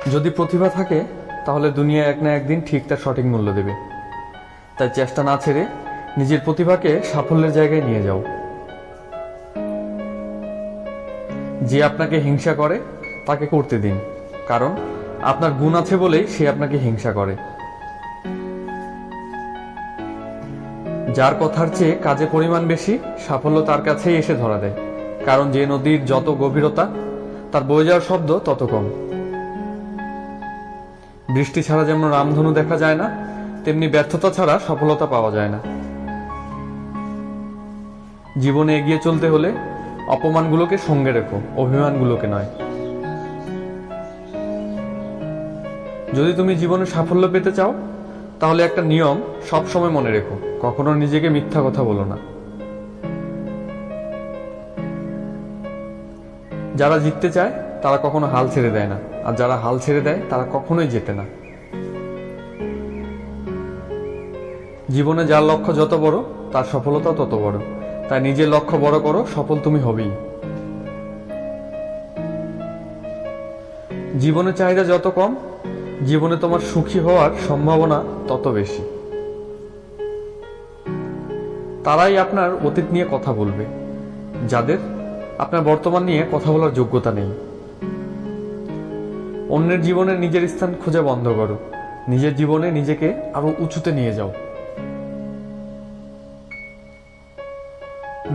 যদি প্রতিভা থাকে তাহলে দুনিয়া এক না একদিন ঠিক তার সঠিক মূল্য দেবে। তাই চেষ্টা না ছেড়ে নিজের প্রতিভাকে সাফল্যের জায়গায় নিয়ে যাও। যে আপনাকে হিংসা করে তাকে করতে দিন, কারণ আপনার গুণ আছে বলেই সে আপনাকে হিংসা করে। যার কথার চেয়ে কাজের পরিমাণ বেশি, সাফল্য তার কাছেই এসে ধরা দেয়, কারণ যে নদীর যত গভীরতা তার বয়ে যাওয়ার শব্দ তত কম। বৃষ্টি ছাড়া যেমন রামধনু দেখা যায় না, তেমনি ব্যর্থতা ছাড়া সফলতা পাওয়া যায় না। জীবনে এগিয়ে চলতে হলে অপমানগুলোকে সঙ্গে রেখো, অভিমানগুলোকে নয়। যদি তুমি জীবনে সাফল্য পেতে চাও তাহলে একটা নিয়ম সব সময় মনে রেখো, কখনো নিজেকে মিথ্যা কথা বলো না। যারা জিততে চায় তারা কখনো হাল ছেড়ে দেয় না, আর যারা হাল ছেড়ে দেয় তারা কখনোই জেতে না। জীবনে যার লক্ষ্য যত বড় তার সফলতা তত বড়। তাই নিজের লক্ষ্য বড় করো, সফল তুমি হবেই। জীবনের চাহিদা যত কম, জীবনে তোমার সুখী হওয়ার সম্ভাবনা তত বেশি। তারাই আপনার অতীত নিয়ে কথা বলবে, যাদের আপনার বর্তমান নিয়ে কথা বলার যোগ্যতা নেই। অন্যের জীবনে নিজের স্থান খোঁজা বন্ধ করো, নিজের জীবনে নিজেকে আরো উঁচুতে নিয়ে যাও।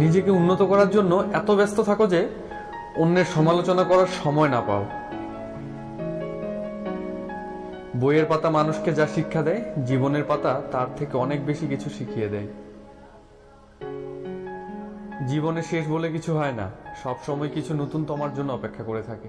নিজেকে উন্নত করার জন্য এত ব্যস্ত থাকো যে অন্যের সমালোচনা করার সময় না পাও। বইয়ের পাতা মানুষকে যা শিক্ষা দেয়, জীবনের পাতা তার থেকে অনেক বেশি কিছু শিখিয়ে দেয়। জীবনে শেষ বলে কিছু হয় না, সব সময় কিছু নতুন তোমার জন্য অপেক্ষা করে থাকে।